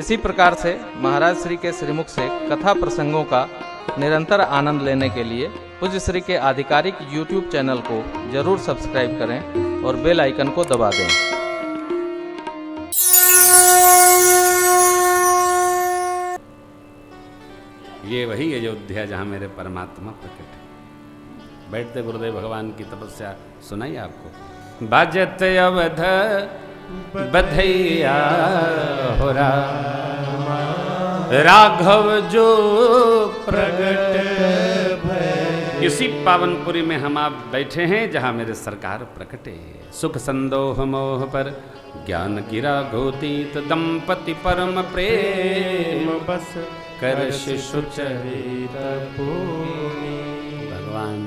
इसी प्रकार से महाराज श्री के श्रीमुख से कथा प्रसंगों का निरंतर आनंद लेने के लिए पूज्य श्री के आधिकारिक YouTube चैनल को जरूर सब्सक्राइब करें और बेल आइकन को दबा दें। ये वही अयोध्या जहाँ मेरे परमात्मा प्रकट है। बैठते गुरुदेव भगवान की तपस्या सुनाई आपको। बाजत अवध बधैया हो राघव जो प्रगट भय। इसी पावनपुरी में हम आप बैठे हैं जहाँ मेरे सरकार प्रकटे। सुख संदोह मोह पर ज्ञान गिरा घोतीत दंपति परम प्रेम बस कर शिशु चरित भूमि। भगवान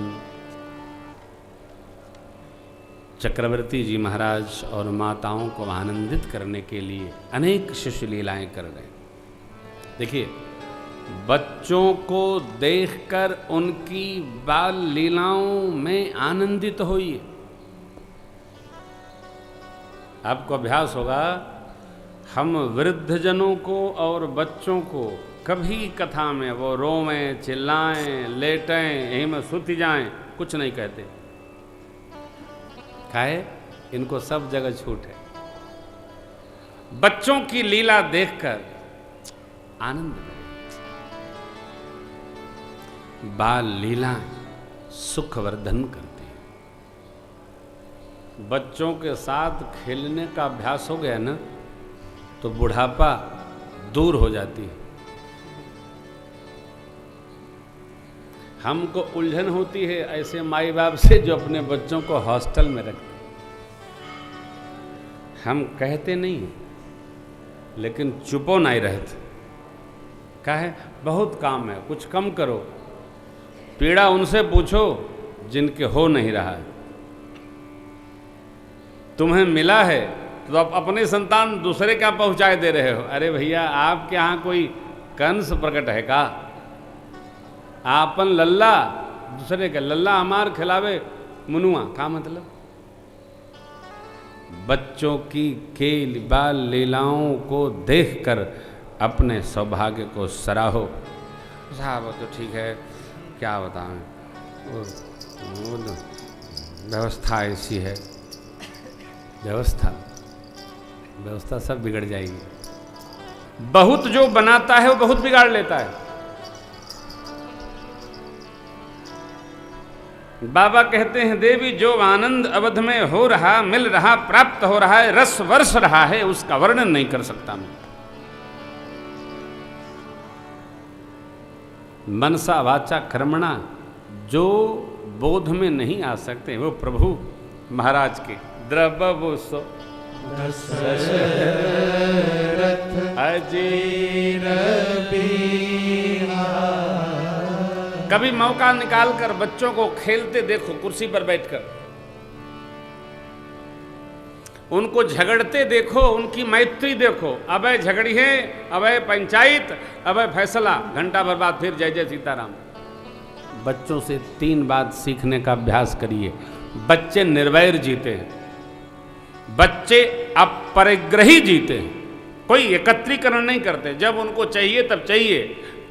चक्रवर्ती जी महाराज और माताओं को आनंदित करने के लिए अनेक शिशु लीलाएं कर रहे हैं। देखिए, बच्चों को देखकर उनकी बाल लीलाओं में आनंदित होइए। आपको अभ्यास होगा, हम वृद्धजनों को और बच्चों को कभी कथा में वो रोवें, चिल्लाएं, लेटें, यहीं में सुती जाएं, कुछ नहीं कहते। काहे? इनको सब जगह छूट है। बच्चों की लीला देखकर आनंद मिले। बाल लीला सुखवर्धन करती है। बच्चों के साथ खेलने का अभ्यास हो गया ना, तो बुढ़ापा दूर हो जाती है। हमको उलझन होती है ऐसे माई बाप से जो अपने बच्चों को हॉस्टल में रखते। हम कहते नहीं, लेकिन चुपो नहीं रहते। काहे? बहुत काम है, कुछ कम करो। पीड़ा उनसे पूछो जिनके हो नहीं रहा है। तुम्हें मिला है तो आप अपने संतान दूसरे क्या पहुंचाए दे रहे हो? अरे भैया, आपके यहाँ कोई कंस प्रकट है का? आपन लल्ला दूसरे के लल्ला हमार खिलावे मुनुआ का मतलब? बच्चों की खेल बाल लीलाओं को देखकर अपने सौभाग्य को सराहो। साहब तो ठीक है, क्या बताएं, वो व्यवस्था ऐसी है। व्यवस्था सब बिगड़ जाएगी। बहुत जो बनाता है वो बहुत बिगाड़ लेता है। बाबा कहते हैं, देवी जो आनंद अवध में हो रहा, मिल रहा, प्राप्त हो रहा है, रस वर्ष रहा है, उसका वर्णन नहीं कर सकता मैं। मनसा वाचा कर्मणा जो बोध में नहीं आ सकते, वो प्रभु महाराज के द्रव्य सो अजीर कभी मौका निकालकर बच्चों को खेलते देखो, कुर्सी पर बैठकर उनको झगड़ते देखो, उनकी मैत्री देखो। अबे झगड़िए, अबे पंचायत, अबे फैसला, घंटा भर बाद फिर जय जय सीताराम। बच्चों से 3 बात सीखने का अभ्यास करिए। बच्चे निर्वैर जीते हैं, बच्चे अपरिग्रही जीते हैं, कोई एकत्रीकरण नहीं करते। जब उनको चाहिए तब चाहिए,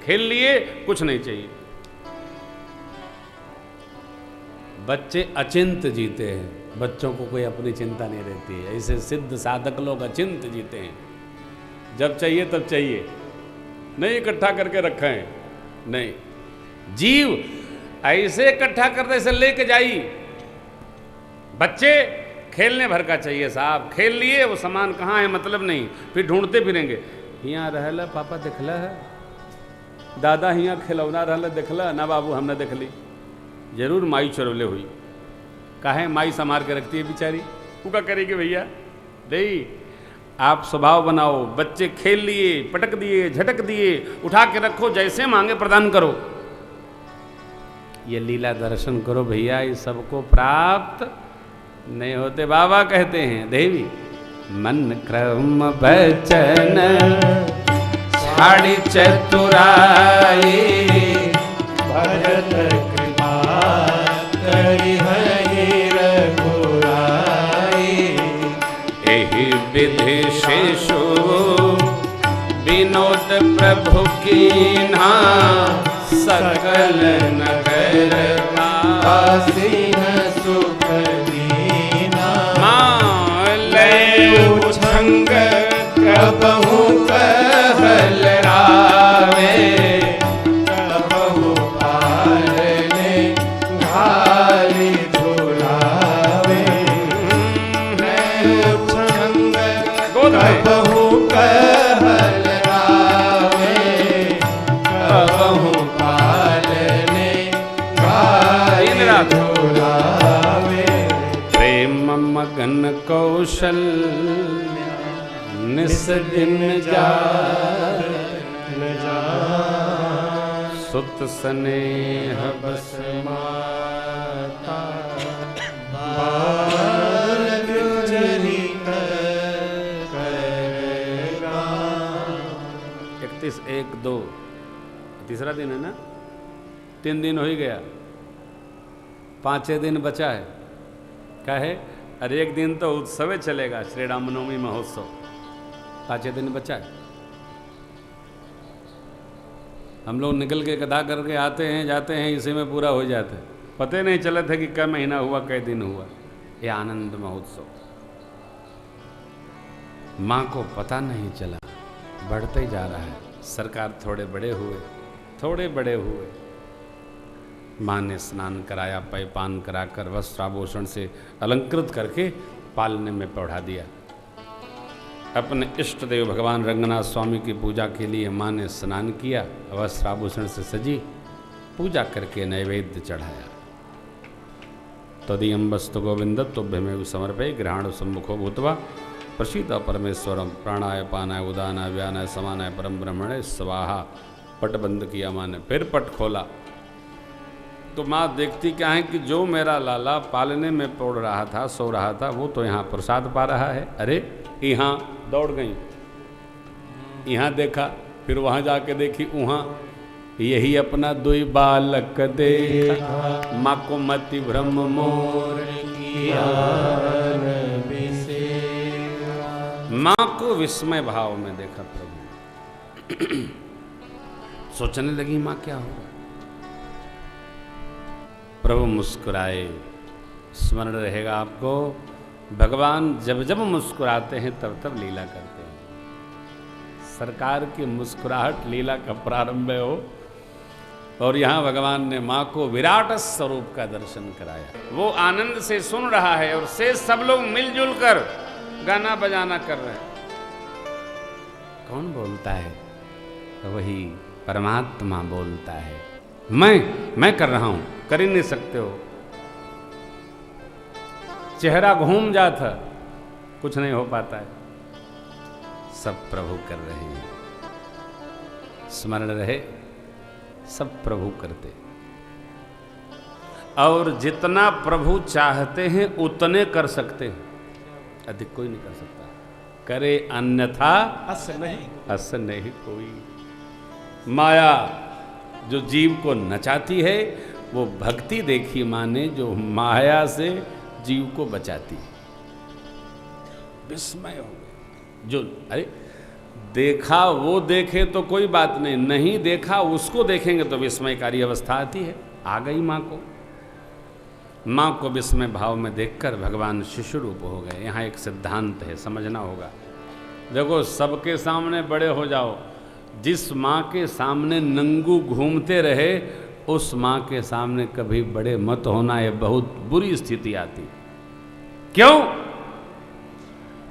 खेल लिए, कुछ नहीं चाहिए। बच्चे अचिंत जीते हैं, बच्चों को कोई अपनी चिंता नहीं रहती है। ऐसे सिद्ध साधक लोग अचिंत जीते हैं। जब चाहिए तब चाहिए, नहीं इकट्ठा करके रखे हैं, नहीं। जीव ऐसे इकट्ठा करते ऐसे लेके जाइए। बच्चे खेलने भर का चाहिए साहब, खेल लिए, वो सामान कहाँ है मतलब नहीं, फिर ढूंढते फिरेंगे। यहाँ रहला पापा देखला है, दादा यहाँ खिलौना रहला देखला ना बाबू, हमने देख ली। जरूर माई चरोले हुई, काहे माई संभाल के रखती है बेचारी, वो क्या करेगी भैया? नहीं, आप स्वभाव बनाओ। बच्चे खेल लिए, पटक दिए, झटक दिए, उठा के रखो, जैसे मांगे प्रदान करो। ये लीला दर्शन करो भैया, ये सबको प्राप्त नहीं होते। बाबा कहते हैं, देवी मन क्रम वचन छाड़ी चतुराई भरत कृपा करी हरि रघुराई। एहि विधि शेषु विनोद प्रभु कीन्हा सकल नगर आसीन सुख दीना। लय उछंग कबहु कहलरावे, कबहु पालने घाली झुलावे। लय उछंग कबहु कहलरावे, कबहु पालने घाली झुलावे। प्रेम मगन कौशल निस दिन सुत स्नेह बस माता बाल चरित करेगा। 31-1-2 तीसरा दिन है ना, 3 दिन हो ही गया, 5 दिन बचा है। क्या है? अरे एक दिन तो उत्सव चलेगा, श्री रामनवमी महोत्सव, 5 दिन बचा है। हम लोग निकल के कथा करके आते हैं जाते हैं, इसी में पूरा हो जाता है, पता नहीं चला था कि क्या महीना हुआ, कै दिन हुआ। ये आनंद महोत्सव माँ को पता नहीं चला, बढ़ते ही जा रहा है। सरकार थोड़े बड़े हुए, माँ ने स्नान कराया, पैपान कराकर वस्त्राभूषण से अलंकृत करके पालने में पढ़ा दिया। अपने इष्ट देव भगवान रंगनाथ स्वामी की पूजा के लिए माँ ने स्नान किया, वस्त्राभूषण से सजी, पूजा करके नैवेद्य चढ़ाया। तदीयं वस्तु गोविंद तुभ्यमेव समर्पये गृहाण सम्मुखो भूत्वा प्रसीद परमेश्वरम प्राणाय पानाय उदानाय व्यानाय समानाय परम ब्रह्मणे स्वाहा। पट बंद किया माँ ने, फिर पट खोला तो माँ देखती क्या है कि जो मेरा लाला पालने में पड़ रहा था, सो रहा था, वो तो यहाँ प्रसाद पा रहा है। अरे यहाँ दौड़ गई, यहाँ देखा, फिर वहाँ जाके देखी, वहाँ यही अपना दुई बालक देखा। माँ को मति भ्रम मोर किया, माँ को विस्मय भाव में देखा प्रभु। सोचने लगी माँ क्या होगा। प्रभु मुस्कुराए। स्मरण रहेगा आपको, भगवान जब जब मुस्कुराते हैं तब तब लीला करते हैं। सरकार की मुस्कुराहट लीला का प्रारंभ हो, और यहाँ भगवान ने माँ को विराट स्वरूप का दर्शन कराया। वो आनंद से सुन रहा है और से सब लोग मिलजुल कर गाना बजाना कर रहे हैं। कौन बोलता है? वही परमात्मा बोलता है। मैं कर रहा हूं, कर ही नहीं सकते हो। चेहरा घूम जाता, कुछ नहीं हो पाता है। सब प्रभु कर रहे हैं। स्मरण रहे, सब प्रभु करते, और जितना प्रभु चाहते हैं उतने कर सकते हैं, अधिक कोई नहीं कर सकता। करे अन्यथा अस नहीं कोई। माया जो जीव को नचाती है, वो भक्ति देखी माँ ने जो माया से जीव को बचाती। विस्मय हो गए। जो अरे देखा वो देखे तो कोई बात नहीं, नहीं देखा उसको देखेंगे तो विस्मयकारी अवस्था आती है। आ गई माँ को विस्मय भाव में देखकर भगवान शिशु रूप हो गए। यहाँ एक सिद्धांत है, समझना होगा। देखो, सबके सामने बड़े हो जाओ, जिस माँ के सामने नंगू घूमते रहे उस माँ के सामने कभी बड़े मत होना, ये बहुत बुरी स्थिति आती। क्यों?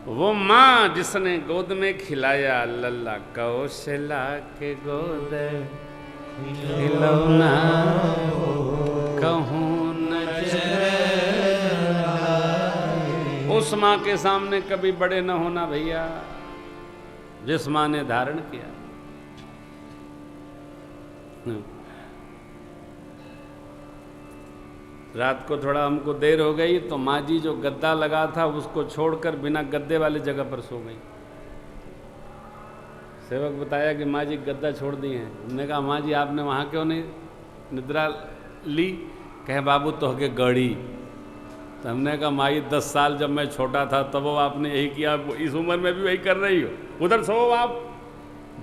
वो माँ जिसने गोद में खिलाया, लल्ला कौशला के गोद खिलौना कहूँ न उस माँ के सामने कभी बड़े न होना भैया, जिस माँ ने धारण किया। रात को थोड़ा हमको देर हो गई तो माँ जी जो गद्दा लगा था उसको छोड़कर बिना गद्दे वाली जगह पर सो गई। सेवक बताया कि माँ जी गद्दा छोड़ दी हैं। हमने कहा माँ जी आपने वहाँ क्यों नहीं निद्रा ली? कहे बाबू तो होके गड़ी। तो हमने कहा माँ जी 10 साल जब मैं छोटा था तब वो आपने यही किया, इस उम्र में भी वही कर रही हो, उधर सो आप।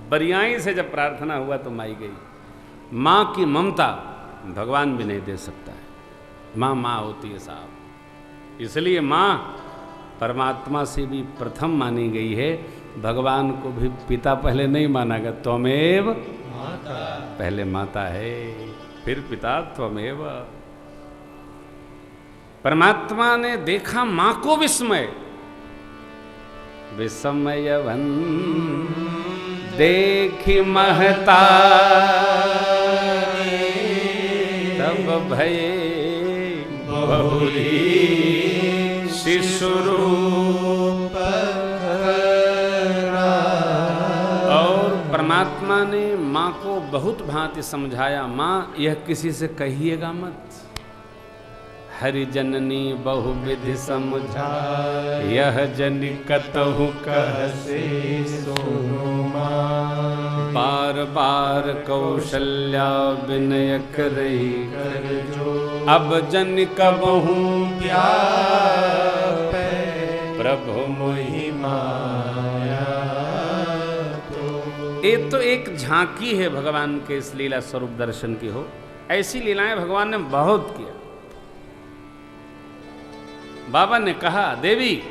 बरियाई से जब प्रार्थना हुआ तो माई गई। माँ की ममता भगवान भी नहीं दे सकता है। माँ माँ होती है साहब, इसलिए माँ परमात्मा से भी प्रथम मानी गई है। भगवान को भी पिता पहले नहीं माना गया, त्वमेव माता, पहले माता है फिर पिता त्वमेव। परमात्मा ने देखा माँ को विस्मय, विस्मयवन देखी महता, तब भये बहुरी शिशुरूप। और परमात्मा ने माँ को बहुत भांति समझाया, माँ यह किसी से कहिएगा मत। हरि जननी बहुविधि समझा, यह जनि कतहु कहसे सुनो माँ। बार बार कौशल्या विनय करई, अब जन कबहु व्यापै, प्रभु मोहि माया। ये तो एक झांकी है भगवान के इस लीला स्वरूप दर्शन की हो। ऐसी लीलाएं भगवान ने बहुत किया। बाबा ने कहा, देवी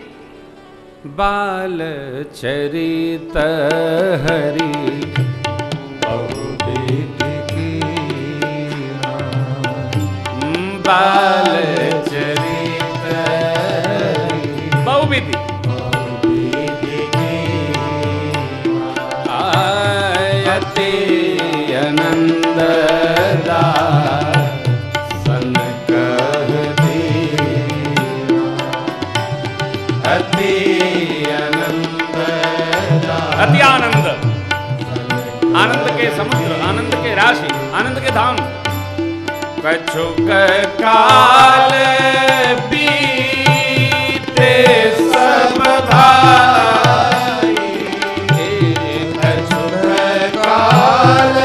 बाल चरित हरि बाल चरित बहुविधि आयते आनंद अति आनंद, आनंद के समुद्र, आनंद के राशि, आनंद के धाम। कछुक काल बीते सब भाई, कछुक काल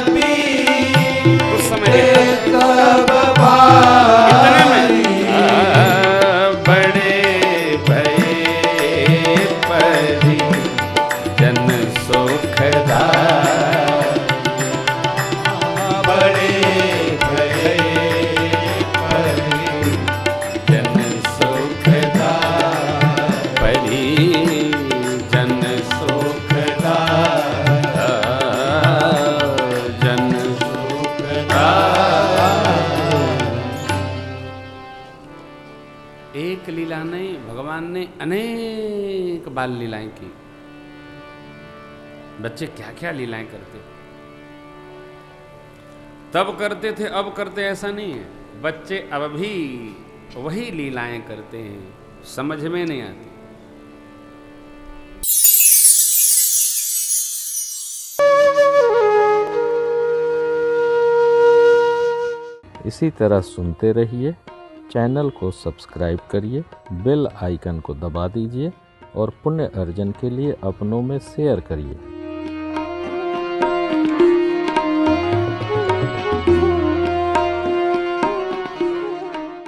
बीते उस समय सब भाई, इतने में बड़े भये परी जन सुखदा, बड़े भये परी जन सुखदा, परी जन सुखदा, जन सुखदा। एक लीला नहीं, भगवान ने अनेक बाल लीलाएं की। बच्चे क्या क्या लीलाएं करते, तब करते थे अब करते, ऐसा नहीं है। बच्चे अब भी वही लीलाएं करते हैं, समझ में नहीं आती। इसी तरह सुनते रहिए। चैनल को सब्सक्राइब करिए, बेल आइकन को दबा दीजिए और पुण्य अर्जन के लिए अपनों में शेयर करिए।